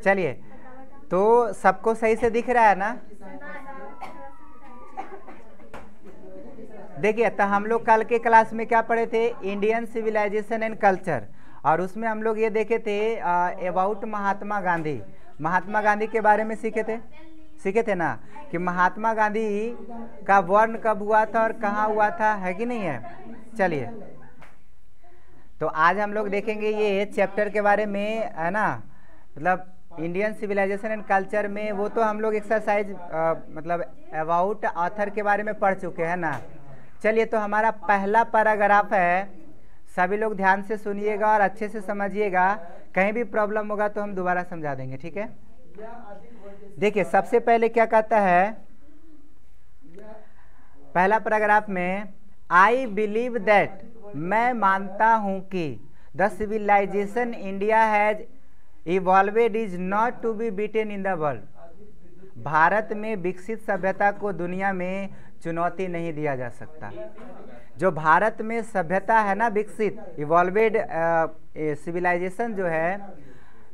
चलिए, तो सबको सही से दिख रहा है ना? देखिए, तो हम लोग कल के क्लास में क्या पढ़े थे? इंडियन सिविलाइजेशन एंड कल्चर, और उसमें हम लोग ये देखे थे अबाउट महात्मा गांधी। महात्मा गांधी के बारे में सीखे थे ना, कि महात्मा गांधी का वर्न कब हुआ था और कहाँ हुआ था, है कि नहीं है? चलिए, तो आज हम लोग देखेंगे ये चैप्टर के बारे में, है ना, मतलब इंडियन सिविलाइजेशन एंड कल्चर में। वो तो हम लोग एक्सरसाइज मतलब अबाउट ऑथर के बारे में पढ़ चुके हैं ना। चलिए, तो हमारा पहला पैराग्राफ है, सभी लोग ध्यान से सुनिएगा और अच्छे से समझिएगा। कहीं भी प्रॉब्लम होगा तो हम दोबारा समझा देंगे, ठीक है? देखिए, सबसे पहले क्या कहता है पहला पैराग्राफ में, आई बिलीव दैट, मैं मानता हूं कि the civilisation India has evolved is not to be beaten in the world. Bharat में विकसित सभ्यता को दुनिया में चुनौती नहीं दिया जा सकता। जो भारत में सभ्यता है ना, विकसित इवॉल्वेड सिविलाइजेशन जो है,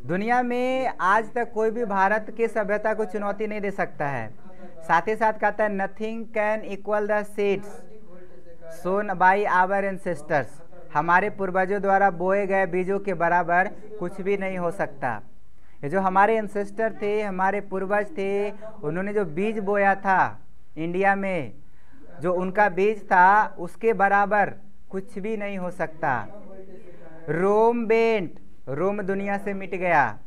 दुनिया में आज तक कोई भी भारत के सभ्यता को चुनौती नहीं दे सकता है। साथ ही साथ कहता है, nothing can equal the seeds sown by our ancestors. हमारे पूर्वजों द्वारा बोए गए बीजों के बराबर कुछ भी नहीं हो सकता। ये जो हमारे एंसेस्टर थे, हमारे पूर्वज थे, उन्होंने जो बीज बोया था इंडिया में, जो उनका बीज था, उसके बराबर कुछ भी नहीं हो सकता। रोम बेंट, रोम दुनिया से मिट गया।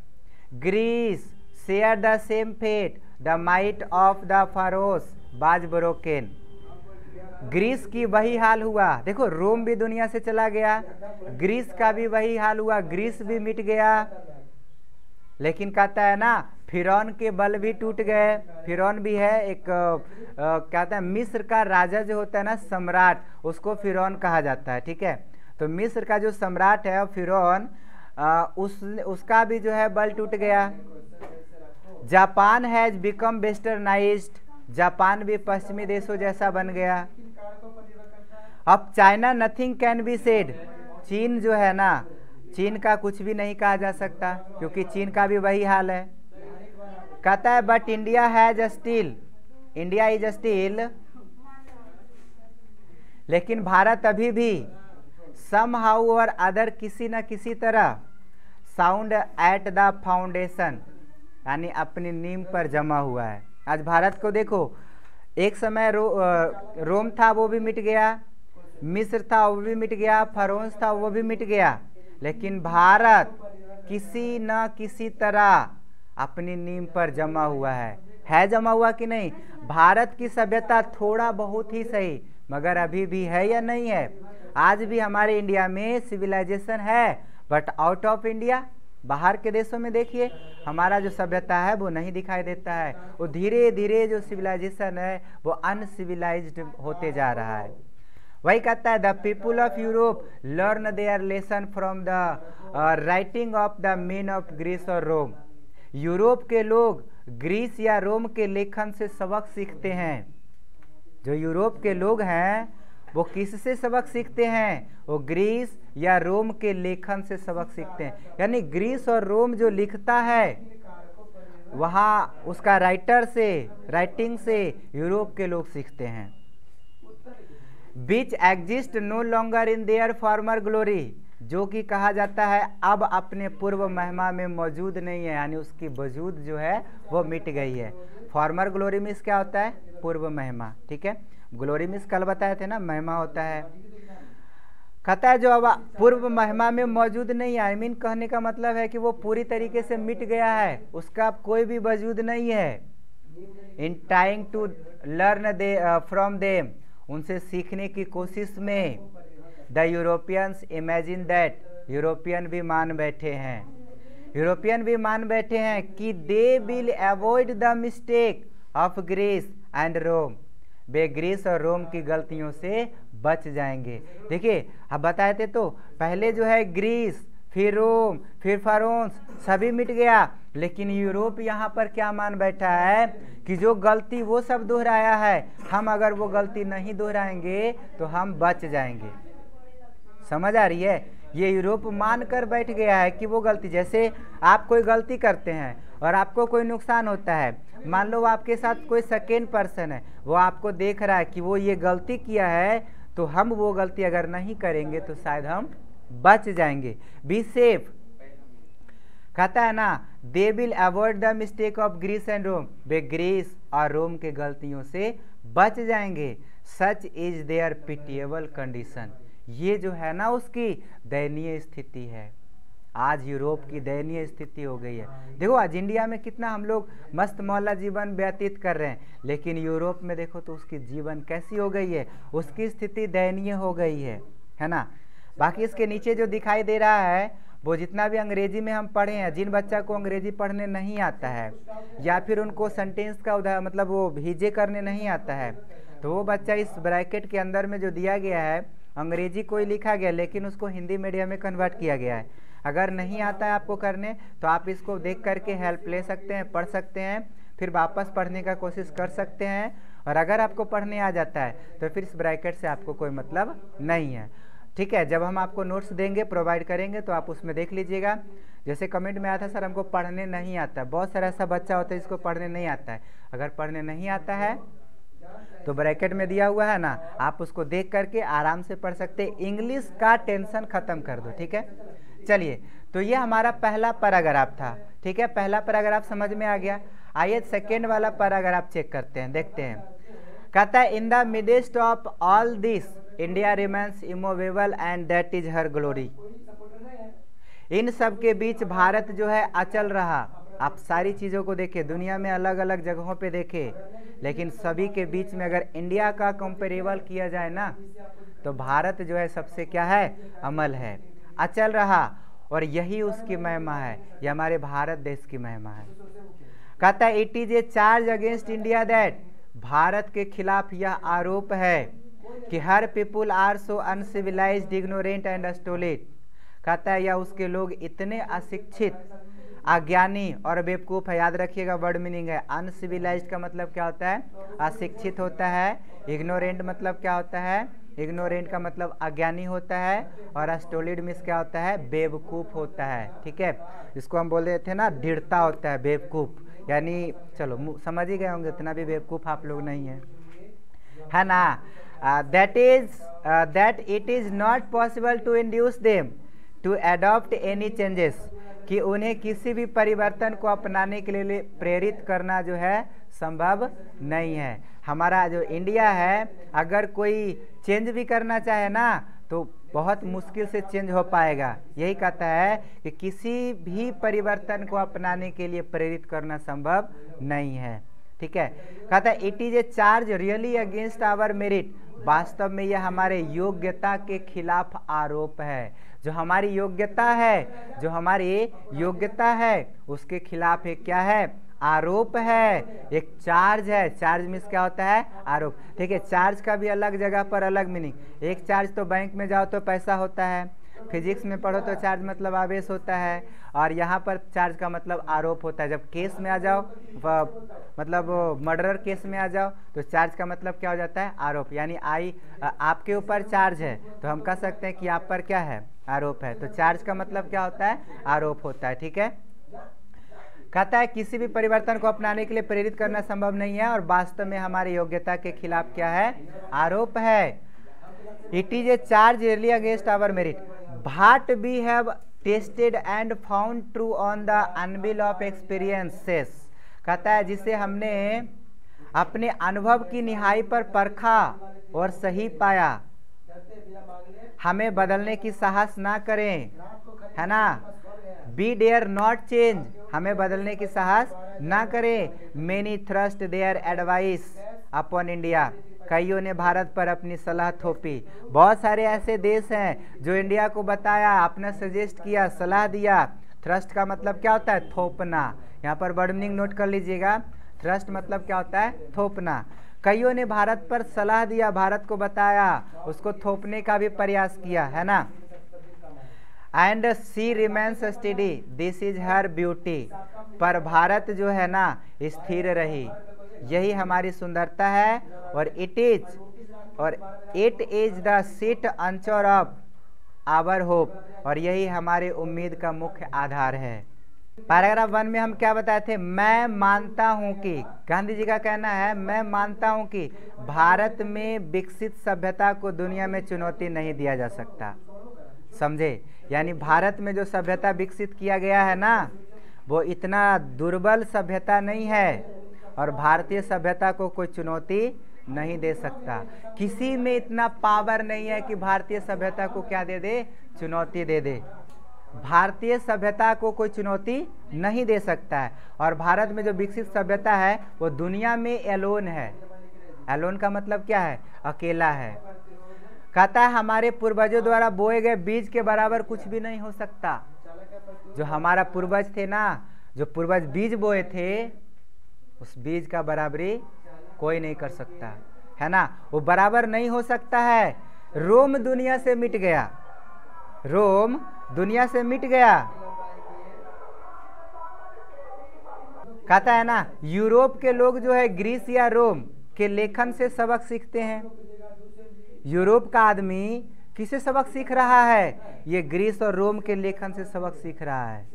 Greece share the same fate, the might of the Pharaohs was broken. Greece की वही हाल हुआ। देखो, रोम भी दुनिया से चला गया, ग्रीस का भी वही हाल हुआ, ग्रीस भी मिट गया। लेकिन कहता है ना, फिरौन के बल भी टूट गए। फिरौन भी है एक कहता है, मिस्र का राजा जो होता है ना, सम्राट, उसको फिरौन कहा जाता है, ठीक है? तो मिस्र का जो सम्राट है फिरौन, उसका भी जो है बल टूट गया। Japan has become westernised, Japan भी पश्चिमी देशों जैसा बन गया। अब China nothing can be said, चीन जो है ना, चीन का कुछ भी नहीं कहा जा सकता, क्योंकि चीन का भी वही हाल है। कहता है, but India has still, India is still, लेकिन भारत अभी भी समहाउ और अदर, किसी न किसी तरह, साउंड एट द फाउंडेशन, यानी अपनी नींव पर जमा हुआ है। आज भारत को देखो, एक समय रोम था, वो भी मिट गया, मिस्र था, वो भी मिट गया, फरोंस था, वो भी मिट गया, लेकिन भारत किसी न किसी तरह अपनी नींव पर जमा हुआ है जमा हुआ कि नहीं? भारत की सभ्यता थोड़ा बहुत ही सही, मगर अभी भी है या नहीं है? आज भी हमारे इंडिया में सिविलाइजेशन है, बट आउट ऑफ इंडिया, बाहर के देशों में देखिए, हमारा जो सभ्यता है वो नहीं दिखाई देता है। वो धीरे धीरे जो सिविलाइजेशन है वो अनसिविलाइज्ड होते जा रहा है। वही कहता है, the people of Europe learn their lesson from the writing of the men of Greece और रोम। यूरोप के लोग ग्रीस या रोम के लेखन से सबक सीखते हैं। जो यूरोप के लोग हैं वो किससे सबक सीखते हैं? वो ग्रीस या रोम के लेखन से सबक सीखते हैं। यानी ग्रीस और रोम जो लिखता है, वहाँ उसका राइटिंग से यूरोप के लोग सीखते हैं। Which exist no longer in their former glory, जो कि कहा जाता है अब अपने पूर्व महिमा में मौजूद नहीं है, यानी उसकी वजूद जो है वो मिट गई है। फॉर्मर ग्लोरी मीन्स क्या होता है? पूर्व महिमा, ठीक है? ग्लोरी मीन्स कल बताए थे ना, महिमा होता है। कहता है जो अब पूर्व महिमा में मौजूद नहीं है, आई मीन कहने का मतलब है कि वो पूरी तरीके से मिट गया है, उसका अब कोई भी वजूद नहीं है। In trying to learn from them, उनसे सीखने की कोशिश में, the Europeans imagine that, European भी मान बैठे हैं कि they will avoid the mistake of Greece and Rome, वे ग्रीस और रोम की गलतियों से बच जाएंगे। देखिए, अब बताए थे तो पहले जो है ग्रीस, फिर रोम, फिर फारोन्स, सभी मिट गया, लेकिन यूरोप यहाँ पर क्या मान बैठा है कि जो गलती वो सब दोहराया है, हम अगर वो गलती नहीं दोहराएंगे तो हम बच जाएंगे। समझ आ रही है? ये यूरोप मान कर बैठ गया है कि वो गलती, जैसे आप कोई गलती करते हैं और आपको कोई नुकसान होता है, मान लो आपके साथ कोई सेकेंड पर्सन है, वो आपको देख रहा है कि वो ये गलती किया है, तो हम वो गलती अगर नहीं करेंगे तो शायद हम बच जाएंगे। बी सेफ, कहता है ना, they will avoid the mistake of Greece and Rome, वे ग्रीस और रोम के गलतियों से बच जाएंगे। Such is their pitiable condition, ये जो है ना उसकी दयनीय स्थिति है। आज यूरोप की दयनीय स्थिति हो गई है। देखो आज इंडिया में कितना हम लोग मस्त मौला जीवन व्यतीत कर रहे हैं, लेकिन यूरोप में देखो तो उसकी जीवन कैसी हो गई है, उसकी स्थिति दयनीय हो गई है ना। बाकी इसके नीचे जो दिखाई दे रहा है वो जितना भी अंग्रेजी में हम पढ़े हैं, जिन बच्चा को अंग्रेजी पढ़ने नहीं आता है या फिर उनको सेंटेंस का मतलब वो हिजे करने नहीं आता है, तो वो बच्चा इस ब्रैकेट के अंदर में जो दिया गया है अंग्रेजी कोई लिखा गया, लेकिन उसको हिंदी मीडियम में कन्वर्ट किया गया है। अगर नहीं आता है आपको करने तो आप इसको देख करके हेल्प ले सकते हैं, पढ़ सकते हैं, फिर वापस पढ़ने का कोशिश कर सकते हैं। और अगर आपको पढ़ने आ जाता है तो फिर इस ब्रैकेट से आपको कोई मतलब नहीं है, ठीक है। जब हम आपको नोट्स देंगे, प्रोवाइड करेंगे, तो आप उसमें देख लीजिएगा। जैसे कमेंट में आया था सर हमको पढ़ने नहीं आता, बहुत सारा ऐसा बच्चा होता है जिसको पढ़ने नहीं आता है। अगर पढ़ने नहीं आता है तो ब्रैकेट में दिया हुआ है ना, आप उसको देख करके आराम से पढ़ सकते हैं। इंग्लिश का टेंशन खत्म कर दो, ठीक है। चलिए, तो ये हमारा पहला पैराग्राफ था, ठीक है। पहला पैराग्राफ समझ में आ गया। आइए सेकेंड वाला पैराग्राफ चेक करते हैं, देखते हैं। कहता है in the midst of all this India remains immovable and that is her glory. इन सब के बीच भारत जो है अचल रहा। आप सारी चीज़ों को देखें, दुनिया में अलग अलग जगहों पे देखें, लेकिन सभी के बीच में अगर इंडिया का कंपेरेबल किया जाए ना, तो भारत जो है सबसे क्या है, अमल है, अचल रहा। और यही उसकी महिमा है, ये हमारे भारत देश की महिमा है। कहता है it is a charge against India that, Bharat के खिलाफ यह आरोप है कि her people are so uncivilised, ignorant and stolid. कहता है यह उसके लोग इतने अशिक्षित, अज्ञानी और बेवकूफ़ है। याद रखिएगा वर्ड मीनिंग है। अनसिविलाइज्ड का मतलब क्या होता है, अशिक्षित होता है। इग्नोरेंट मतलब क्या होता है, इग्नोरेंट का मतलब अज्ञानी होता है। और स्टोलिड मीन्स क्या होता है, बेवकूफ़ होता है, ठीक है। इसको हम बोल रहे थे ना, दृढ़ता होता है, बेवकूफ़ यानी, चलो समझ ही गए होंगे, इतना भी बेवकूफ़ आप लोग नहीं है ना। That it is not possible to induce them to adopt any changes, कि उन्हें किसी भी परिवर्तन को अपनाने के लिए प्रेरित करना जो है संभव नहीं है। हमारा जो इंडिया है, अगर कोई चेंज भी करना चाहे ना तो बहुत मुश्किल से चेंज हो पाएगा। यही कहता है कि किसी भी परिवर्तन को अपनाने के लिए प्रेरित करना संभव नहीं है, ठीक है। कहता है it is a charge really against our merit, वास्तव में यह हमारे योग्यता के खिलाफ आरोप है। जो हमारी योग्यता है, जो हमारी योग्यता है उसके खिलाफ एक क्या है, आरोप है, एक चार्ज है। चार्ज मीन्स क्या होता है, आरोप, ठीक है। चार्ज का भी अलग जगह पर अलग मीनिंग। एक चार्ज तो बैंक में जाओ तो पैसा होता है, फिजिक्स में पढ़ो तो चार्ज मतलब आवेश होता है, और यहाँ पर चार्ज का मतलब आरोप होता है। जब केस में आ जाओ, मतलब मर्डर केस में आ जाओ, तो चार्ज का मतलब क्या हो जाता है, आरोप। यानी आपके ऊपर चार्ज है तो हम कह सकते हैं कि आप पर क्या है, आरोप है। तो चार्ज का मतलब क्या होता है, आरोप होता है, ठीक है। कहता है किसी भी परिवर्तन को अपनाने के लिए प्रेरित करना संभव नहीं है, और वास्तव में हमारी योग्यता के खिलाफ क्या है, आरोप है। It is a charge really against our merit, but we have tested and found true on the anvil of experiences. कहता है जिसे हमने अपने अनुभव की निहाई पर परखा और सही पाया। हमें बदलने की साहस ना करें, है ना। बी डेयर नॉट चेंज, हमें बदलने की साहस ना करें। Many thrust their advice upon India, कईयों ने भारत पर अपनी सलाह थोपी। बहुत सारे ऐसे देश हैं जो इंडिया को बताया, अपना सजेस्ट किया, सलाह दिया। थ्रस्ट का मतलब क्या होता है, थोपना। यहाँ पर वर्ड मीनिंग नोट कर लीजिएगा। थ्रस्ट मतलब क्या होता है, थोपना। कईयों ने भारत पर सलाह दिया, भारत को बताया, उसको थोपने का भी प्रयास किया, है ना। And she remains steady, this is her beauty, पर भारत जो है ना स्थिर रही, यही हमारी सुंदरता है। और it is the sheet anchor of our hope, और यही हमारे उम्मीद का मुख्य आधार है। पैराग्राफ 1 में हम क्या बताए थे? मैं मानता हूं कि, गांधी जी का कहना है, मैं मानता हूं कि भारत में विकसित सभ्यता को दुनिया में चुनौती नहीं दिया जा सकता। समझे? यानी भारत में जो सभ्यता विकसित किया गया है ना, वो इतना दुर्बल सभ्यता नहीं है और भारतीय सभ्यता को कोई चुनौती नहीं दे सकता। किसी में इतना पावर नहीं है कि भारतीय सभ्यता को क्या दे दे? चुनौती दे दे। भारतीय सभ्यता को कोई चुनौती नहीं दे सकता है। और भारत में जो विकसित सभ्यता है वो दुनिया में एलोन है। एलोन का मतलब क्या है? अकेला है। कहता है हमारे पूर्वजों द्वारा बोए गए बीज के बराबर कुछ भी नहीं हो सकता। जो हमारा पूर्वज थे ना, जो पूर्वज बीज बोए थे, उस बीज का बराबरी कोई नहीं कर सकता है ना। वो बराबर नहीं हो सकता है। रोम दुनिया से मिट गया, रोम दुनिया से मिट गया। कहता है ना, यूरोप के लोग जो है ग्रीस या रोम के लेखन से सबक सीखते हैं। यूरोप का आदमी किसे सबक सीख रहा है? ये ग्रीस और रोम के लेखन से सबक सीख रहा है,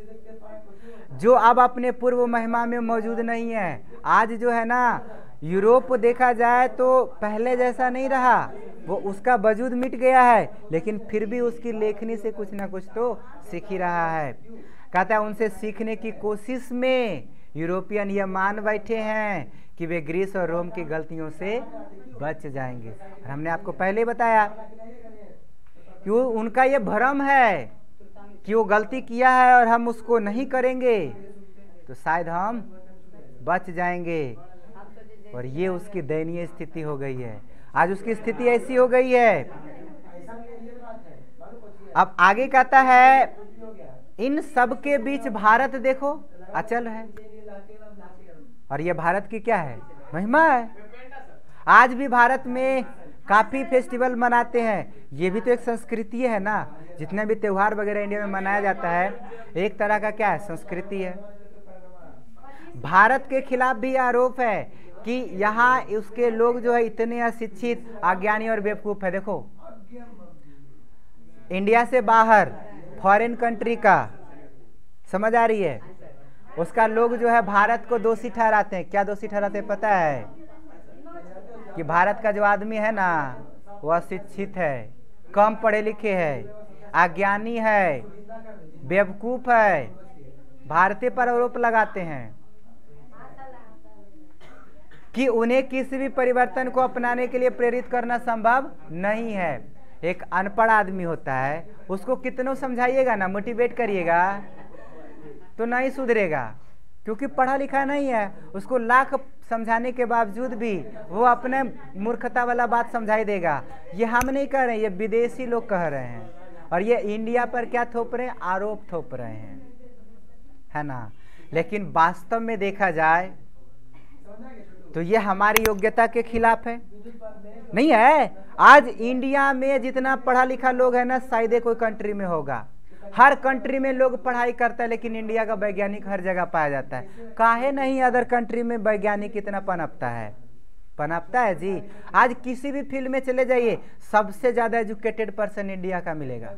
जो अब अपने पूर्व महिमा में मौजूद नहीं है। आज जो है ना, यूरोप देखा जाए तो पहले जैसा नहीं रहा, वो उसका वजूद मिट गया है, लेकिन फिर भी उसकी लेखनी से कुछ ना कुछ तो सीख ही रहा है। कहता है उनसे सीखने की कोशिश में यूरोपियन ये मान बैठे हैं कि वे ग्रीस और रोम की गलतियों से बच जाएंगे। और हमने आपको पहले बताया कि उनका ये भ्रम है कि वो गलती किया है और हम उसको नहीं करेंगे तो शायद हम बच जाएंगे। और ये उसकी दयनीय स्थिति हो गई है। आज उसकी स्थिति ऐसी हो गई है। अब आगे कहता है, इन सब के बीच भारत देखो अचल है। और ये भारत की क्या है? महिमा है। आज भी भारत में काफ़ी फेस्टिवल मनाते हैं। ये भी तो एक संस्कृति है ना। जितने भी त्यौहार वगैरह इंडिया में मनाया जाता है, एक तरह का क्या है? संस्कृति है। भारत के खिलाफ भी आरोप है कि यहाँ उसके लोग जो है इतने अशिक्षित, अज्ञानी और बेवकूफ़ है। देखो, इंडिया से बाहर फॉरेन कंट्री का, समझ आ रही है, उसका लोग जो है भारत को दोषी ठहराते हैं। क्या दोषी ठहराते हैं पता है? कि भारत का जो आदमी है ना, वो अशिक्षित है, कम पढ़े लिखे है, अज्ञानी है, बेवकूफ़ है। भारतीय पर आरोप लगाते हैं कि उन्हें किसी भी परिवर्तन को अपनाने के लिए प्रेरित करना संभव नहीं है। एक अनपढ़ आदमी होता है, उसको कितनों समझाइएगा ना, मोटिवेट करिएगा तो नहीं सुधरेगा, क्योंकि पढ़ा लिखा नहीं है। उसको लाख समझाने के बावजूद भी वो अपने मूर्खता वाला बात समझाई देगा। ये हम नहीं कह रहे हैं, ये विदेशी लोग कह रहे हैं। और ये इंडिया पर क्या थोप रहे हैं? आरोप थोप रहे हैं, है ना। लेकिन वास्तव में देखा जाए तो ये हमारी योग्यता के खिलाफ है, नहीं है। आज इंडिया में जितना पढ़ा लिखा लोग है ना, शायद कोई कंट्री में होगा। हर कंट्री में लोग पढ़ाई करता है, लेकिन इंडिया का वैज्ञानिक हर जगह पाया जाता है। काहे नहीं अदर कंट्री में वैज्ञानिक इतना पनपता है? पनपता है जी। आज किसी भी फील्ड में चले जाइए, सबसे ज़्यादा एजुकेटेड पर्सन इंडिया का मिलेगा।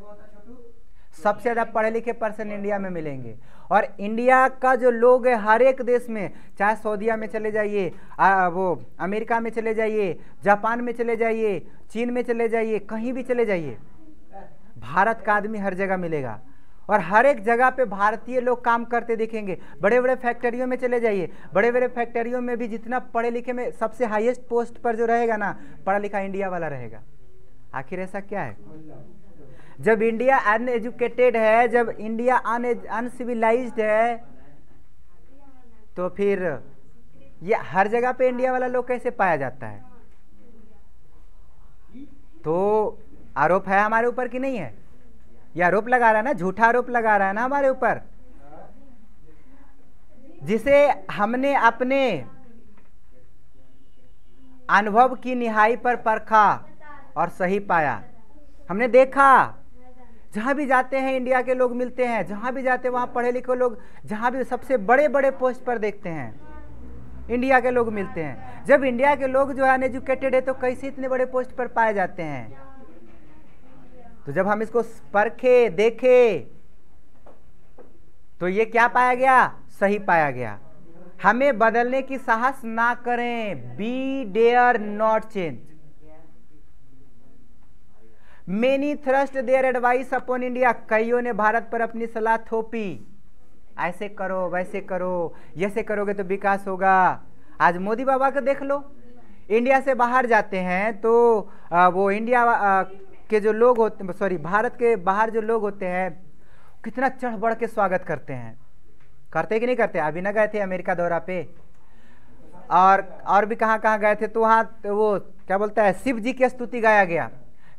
सबसे ज़्यादा पढ़े लिखे पर्सन इंडिया में मिलेंगे। और इंडिया का जो लोग है हर एक देश में, चाहे सऊदीया में चले जाइए, वो अमेरिका में चले जाइए, जापान में चले जाइए, चीन में चले जाइए, कहीं भी चले जाइए, भारत का आदमी हर जगह मिलेगा। और हर एक जगह पे भारतीय लोग काम करते दिखेंगे। बड़े बड़े फैक्ट्रियों में चले जाइए, बड़े बड़े फैक्ट्रियों में भी जितना पढ़े लिखे में सबसे हाईएस्ट पोस्ट पर जो रहेगा ना, पढ़ा लिखा इंडिया वाला रहेगा। आखिर ऐसा क्या है? जब इंडिया अनएजुकेटेड है, जब इंडिया अनसिविलाइज्ड है, तो फिर ये हर जगह पे इंडिया वाला लोग कैसे पाया जाता है? तो आरोप है हमारे ऊपर कि नहीं है? ये आरोप लगा रहा है ना, झूठा आरोप लगा रहा है ना हमारे ऊपर, जिसे हमने अपने अनुभव की निहाई पर परखा और सही पाया। हमने देखा, जहाँ भी जाते हैं इंडिया के लोग मिलते हैं, जहाँ भी जाते हैं वहाँ पढ़े लिखे लोग, जहाँ भी सबसे बड़े बड़े पोस्ट पर देखते हैं इंडिया के लोग मिलते हैं। जब इंडिया के लोग जो है अनएजुकेटेड है, तो कैसे इतने बड़े पोस्ट पर पाए जाते हैं? तो जब हम इसको परखे, देखे, तो ये क्या पाया गया, सही पाया गया। हमें बदलने की साहस ना करें, be dare not change. Many thrust their advice upon India, कईयों ने भारत पर अपनी सलाह थोपी, ऐसे करो वैसे करो, ऐसे करोगे तो विकास होगा। आज मोदी बाबा को देख लो, इंडिया से बाहर जाते हैं तो वो इंडिया के जो लोग होते, सॉरी भारत के बाहर जो लोग होते हैं कितना चढ़ बढ़ के स्वागत करते हैं, करते कि नहीं करते। अभी ना गए थे अमेरिका दौरा पे, और भी कहाँ कहाँ गए थे, तो वहाँ वो क्या बोलता है, शिव जी की स्तुति गाया गया,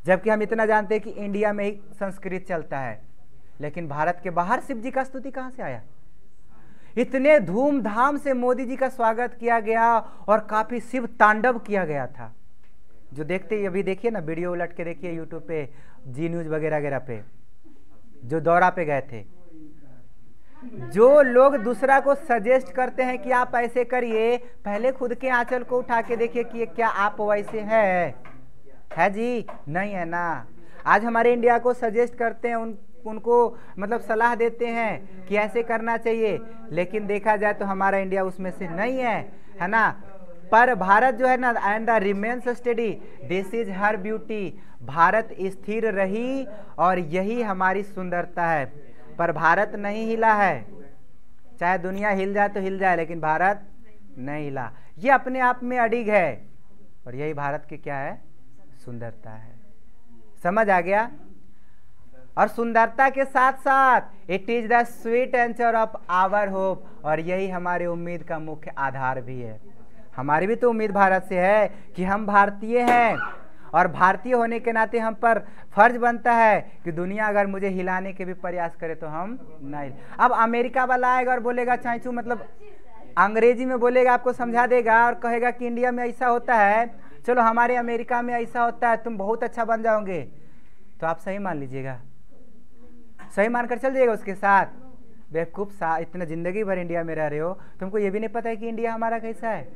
जबकि हम इतना जानते हैं कि इंडिया में ही संस्कृत चलता है, लेकिन भारत के बाहर शिव जी का स्तुति कहाँ से आया। इतने धूमधाम से मोदी जी का स्वागत किया गया और काफी शिव तांडव किया गया था। जो देखते अभी देखिए ना, वीडियो उलट के देखिए यूट्यूब पे, जी न्यूज वगैरह वगैरह पे, जो दौरा पे गए थे। जो लोग दूसरा को सजेस्ट करते हैं कि आप ऐसे करिए, पहले खुद के आंचल को उठा के देखिए कि क्या आप वैसे है जी, नहीं है ना। आज हमारे इंडिया को सजेस्ट करते हैं, उनको मतलब सलाह देते हैं कि ऐसे करना चाहिए, लेकिन देखा जाए तो हमारा इंडिया उसमें से नहीं है ना। पर भारत जो है ना, and the remains steady, this is her beauty. Bharat स्थिर रही और यही हमारी सुंदरता है। पर भारत नहीं हिला है, चाहे दुनिया हिल जाए तो हिल जाए, लेकिन भारत नहीं हिला। ये अपने आप में अडिग है और यही भारत की क्या है, सुंदरता है। समझ आ गया। और सुंदरता के साथ साथ it is the sweet anchor of our hope, और यही हमारी उम्मीद का मुख्य आधार भी है। हमारी भी तो उम्मीद भारत से है कि हम भारतीय हैं, और भारतीय होने के नाते हम पर फर्ज बनता है कि दुनिया अगर मुझे हिलाने के भी प्रयास करे तो हम नहीं। अब अमेरिका वाला आएगा और बोलेगा चाचू, मतलब अंग्रेजी में बोलेगा, आपको समझा देगा और कहेगा कि इंडिया में ऐसा होता है, चलो हमारे अमेरिका में ऐसा होता है, तुम बहुत अच्छा बन जाओगे, तो आप सही मान लीजिएगा, सही मानकर चल जाइएगा उसके साथ। बेवकूफ़, इतना जिंदगी भर इंडिया में रह रहे हो, तुमको ये भी नहीं पता है कि इंडिया हमारा कैसा है।